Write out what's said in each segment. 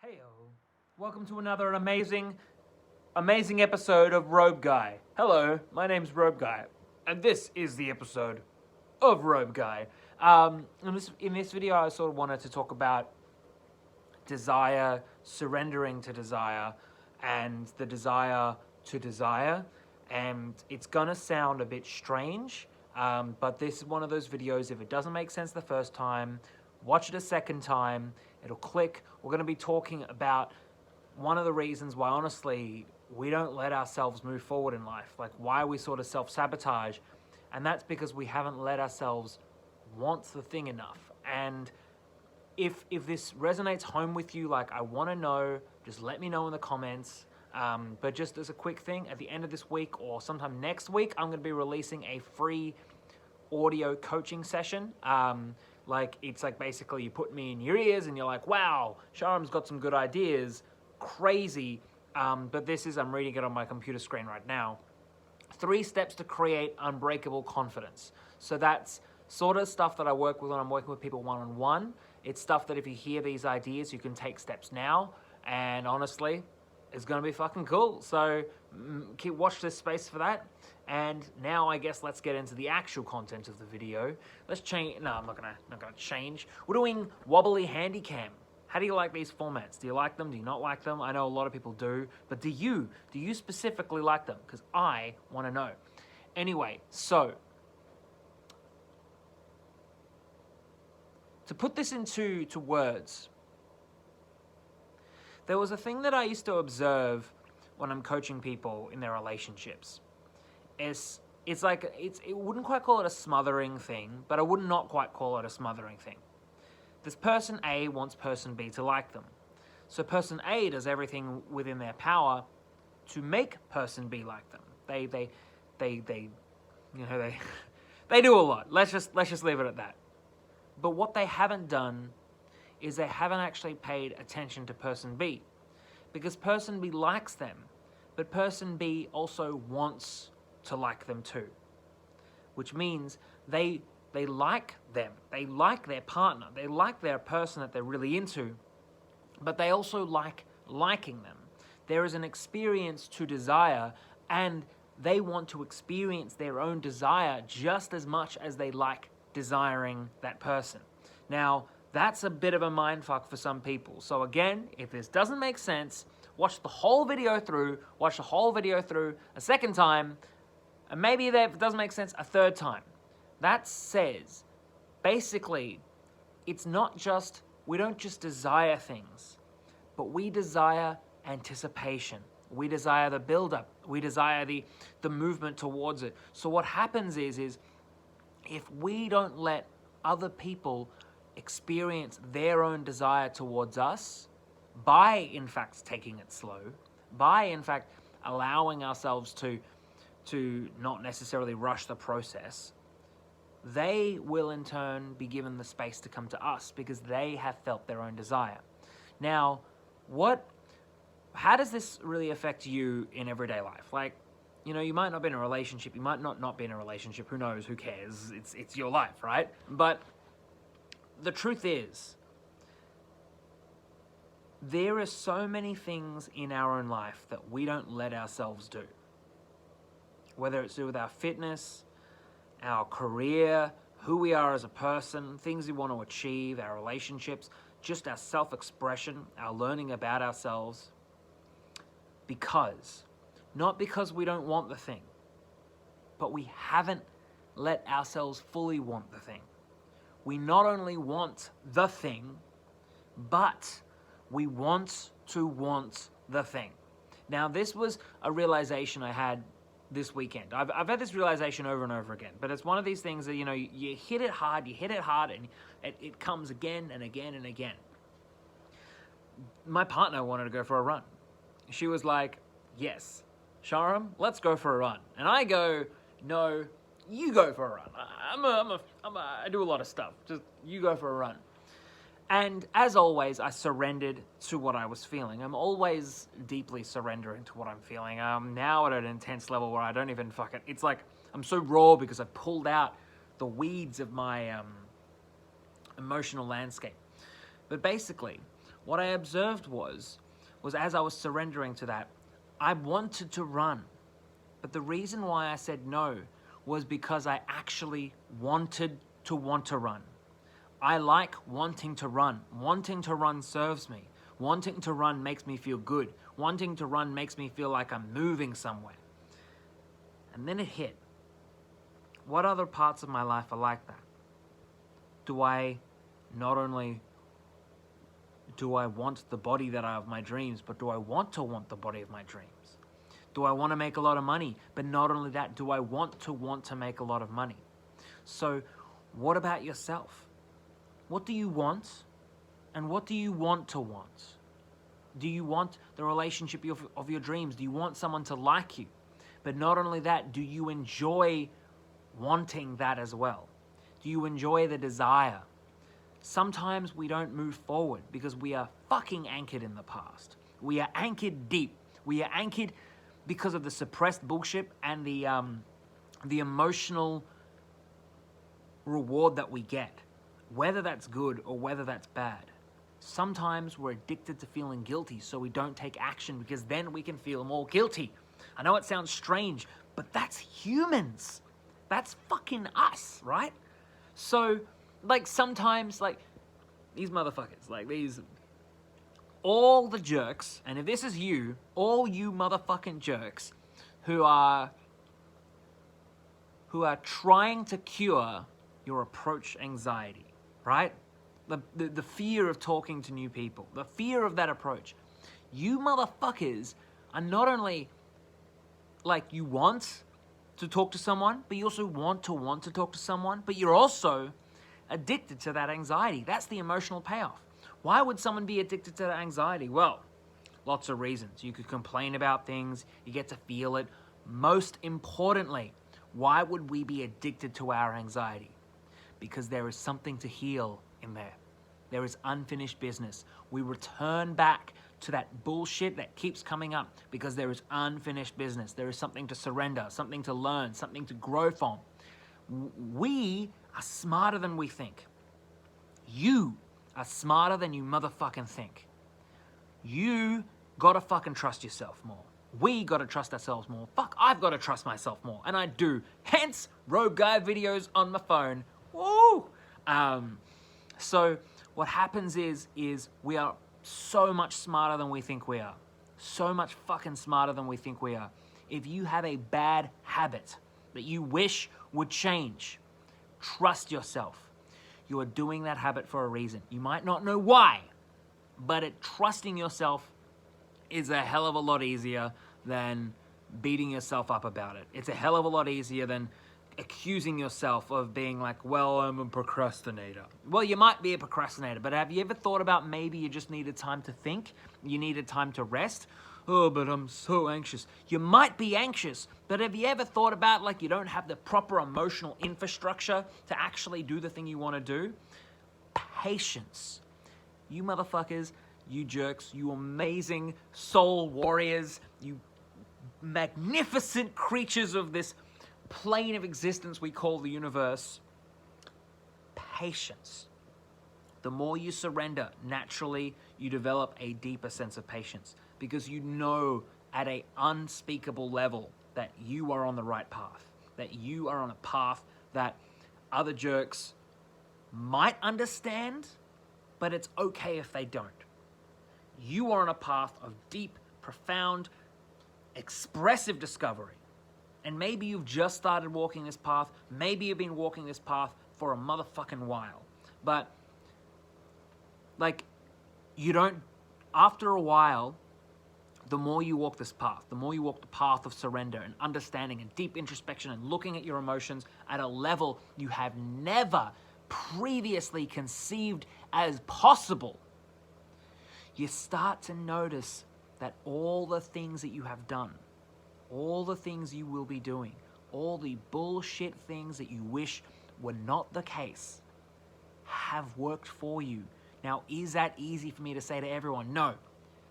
Heyo, welcome to another amazing episode of Robe Guy. Hello, my name's Robe Guy, and this is the episode of Robe Guy. In this video, I sort of wanted to talk about desire, surrendering to desire, and the desire to desire. And it's gonna sound a bit strange, but this is one of those videos, if it doesn't make sense the first time, watch it a second time, it'll click. We're going to be talking about one of the reasons why, honestly, we don't let ourselves move forward in life, like why we sort of self-sabotage, and that's because we haven't let ourselves want the thing enough. And if this resonates home with you, like I want to know, just let me know in the comments. But just as a quick thing, at the end of this week or sometime next week, I'm going to be releasing a free audio coaching session. It's like basically you put me in your ears and you're like, wow, Sharam's got some good ideas, crazy. But I'm reading it on my computer screen right now. 3 steps to create unbreakable confidence. So that's sort of stuff that I work with when I'm working with people one-on-one. It's stuff that if you hear these ideas, you can take steps now. And honestly, it's going to be fucking cool. So watch this space for that. And now I guess let's get into the actual content of the video. Let's change. No, I'm not gonna change. We're doing wobbly handycam. How do you like these formats? Do you like them? Do you not like them? I know a lot of people do, but do you specifically like them? Because I want to know. Anyway, so to put this into words, there was a thing that I used to observe when I'm coaching people in their relationships. It wouldn't quite call it a smothering thing, but I would not quite call it a smothering thing. This person A wants person B to like them. So person A does everything within their power to make person B like them. They do a lot. Let's just leave it at that. But what they haven't done is they haven't actually paid attention to person B, because person B likes them, but person B also wants to like them too, which means they like them, they like their partner, they like their person that they're really into, but they also like liking them. There is an experience to desire, and they want to experience their own desire just as much as they like desiring that person. Now, that's a bit of a mindfuck for some people. So again, if this doesn't make sense, watch the whole video through a second time, and maybe if it doesn't make sense, a third time. That says, basically, it's not just, we don't just desire things, but we desire anticipation. We desire the build-up. We desire the movement towards it. So what happens is if we don't let other people experience their own desire towards us, by in fact taking it slow, by in fact allowing ourselves to not necessarily rush the process, they will in turn be given the space to come to us because they have felt their own desire. Now, how does this really affect you in everyday life? Like, you might not be in a relationship, you might not be in a relationship, who knows, who cares, it's your life, right? But the truth is, there are so many things in our own life that we don't let ourselves do. Whether it's to do with our fitness, our career, who we are as a person, things we want to achieve, our relationships, just our self-expression, our learning about ourselves. Not because we don't want the thing, but we haven't let ourselves fully want the thing. We not only want the thing, but we want to want the thing. Now, this was a realization I had this weekend. I've had this realization over and over again, but it's one of these things that, you hit it hard, and it comes again and again and again. My partner wanted to go for a run. She was like, yes, Sharam, let's go for a run. And I go, no, you go for a run. I do a lot of stuff. Just you go for a run. And as always, I surrendered to what I was feeling. I'm always deeply surrendering to what I'm feeling. I'm now at an intense level where I don't even it's like I'm so raw because I've pulled out the weeds of my emotional landscape. But basically, what I observed was as I was surrendering to that, I wanted to run. But the reason why I said no was because I actually wanted to want to run. I like wanting to run. Wanting to run serves me. Wanting to run makes me feel good. Wanting to run makes me feel like I'm moving somewhere. And then it hit. What other parts of my life are like that? Not only do I want the body that I have my dreams, but do I want the body of my dreams? Do I want to make a lot of money? But not only that, do I want to make a lot of money? So what about yourself? What do you want? And what do you want to want? Do you want the relationship of your dreams? Do you want someone to like you? But not only that, do you enjoy wanting that as well? Do you enjoy the desire? Sometimes we don't move forward because we are fucking anchored in the past. We are anchored deep. We are anchored because of the suppressed bullshit and the emotional reward that we get, whether that's good or whether that's bad. Sometimes we're addicted to feeling guilty, so we don't take action because then we can feel more guilty. I know it sounds strange, but that's humans. That's fucking us, right? So, like, sometimes, like, these motherfuckers, like, all the jerks, and if this is you, all you motherfucking jerks who are trying to cure your approach anxiety, right? The fear of talking to new people, the fear of that approach. You motherfuckers are not only, like, you want to talk to someone, but you also want to talk to someone, but you're also addicted to that anxiety. That's the emotional payoff. Why would someone be addicted to that anxiety? Well, lots of reasons. You could complain about things, you get to feel it. Most importantly, why would we be addicted to our anxiety? Because there is something to heal in there. There is unfinished business. We return back to that bullshit that keeps coming up because there is unfinished business. There is something to surrender, something to learn, something to grow from. We are smarter than we think. You are smarter than you motherfucking think. You gotta fucking trust yourself more. We gotta trust ourselves more. Fuck, I've gotta trust myself more. And I do. Hence, Rogue Guy videos on my phone. Woo! So what happens is we are so much smarter than we think we are. So much fucking smarter than we think we are. If you have a bad habit that you wish would change, trust yourself. You are doing that habit for a reason. You might not know why, but trusting yourself is a hell of a lot easier than beating yourself up about it. It's a hell of a lot easier than accusing yourself of being like, well, I'm a procrastinator. Well, you might be a procrastinator, but have you ever thought about maybe you just needed time to think? You needed time to rest? Oh, but I'm so anxious. You might be anxious, but have you ever thought about, like, you don't have the proper emotional infrastructure to actually do the thing you want to do? Patience. You motherfuckers, you jerks, you amazing soul warriors, you magnificent creatures of this plane of existence we call the universe. Patience. The more you surrender, naturally, you develop a deeper sense of patience because you know at an unspeakable level that you are on the right path, that you are on a path that other jerks might understand, but it's okay if they don't. You are on a path of deep, profound, expressive discovery. And maybe you've just started walking this path. Maybe you've been walking this path for a motherfucking while. But, like, after a while, the more you walk this path, the more you walk the path of surrender and understanding and deep introspection and looking at your emotions at a level you have never previously conceived as possible, you start to notice that all the things that you have done, all the things you will be doing, all the bullshit things that you wish were not the case, have worked for you. Now, is that easy for me to say to everyone? No,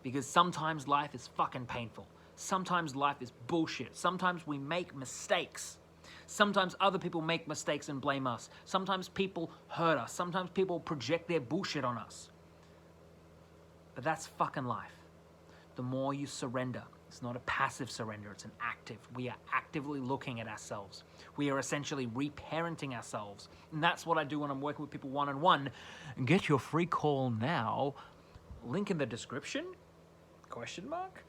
because sometimes life is fucking painful. Sometimes life is bullshit. Sometimes we make mistakes. Sometimes other people make mistakes and blame us. Sometimes people hurt us. Sometimes people project their bullshit on us. But that's fucking life. The more you surrender, it's not a passive surrender, it's an active. We are actively looking at ourselves. We are essentially reparenting ourselves. And that's what I do when I'm working with people one-on-one. Get your free call now. Link in the description? Question mark?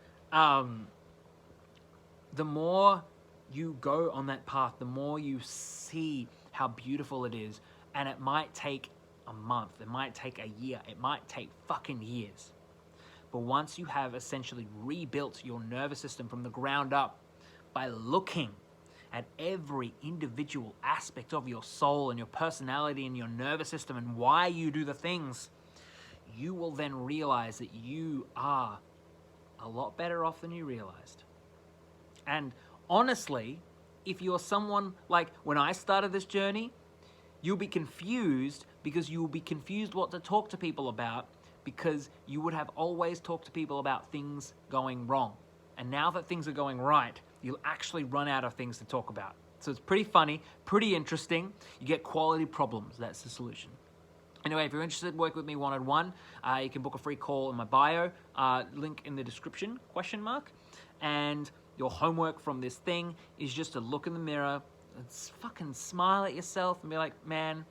The more you go on that path, the more you see how beautiful it is. And it might take a month, it might take a year, it might take fucking years. But once you have essentially rebuilt your nervous system from the ground up by looking at every individual aspect of your soul and your personality and your nervous system and why you do the things, you will then realize that you are a lot better off than you realized. And honestly, if you're someone like when I started this journey, you'll be confused because you will be confused what to talk to people about, because you would have always talked to people about things going wrong. And now that things are going right, you'll actually run out of things to talk about. So it's pretty funny, pretty interesting. You get quality problems. That's the solution. Anyway, if you're interested in working with me one-on-one, you can book a free call in my bio, link in the description, question mark. And your homework from this thing is just to look in the mirror and fucking smile at yourself and be like, man,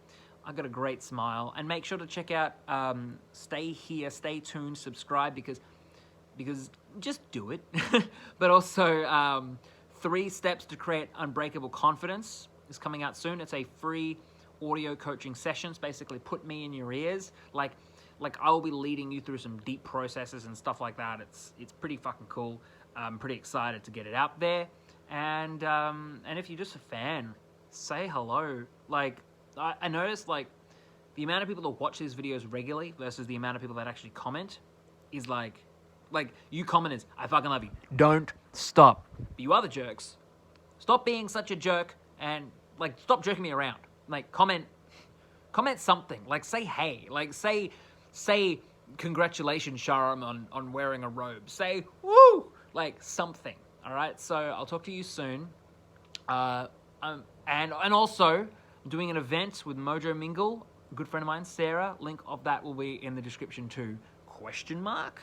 I got a great smile. And make sure to check out, stay here, stay tuned, subscribe, because just do it. But also, 3 steps to create unbreakable confidence is coming out soon. It's a free audio coaching sessions. Basically put me in your ears. Like I'll be leading you through some deep processes and stuff like that. It's pretty fucking cool. I'm pretty excited to get it out there. And if you're just a fan, say hello. Like, I noticed, like, the amount of people that watch these videos regularly versus the amount of people that actually comment is like you commenters, I fucking love you. Don't stop. But you other jerks, stop being such a jerk and, like, stop jerking me around. Like, comment something. Like, say hey. Like, say congratulations, Sharam, on wearing a robe. Say woo. Like, something. All right. So I'll talk to you soon. And also, I'm doing an event with Mojo Mingle, a good friend of mine, Sarah. Link of that will be in the description too. Question mark?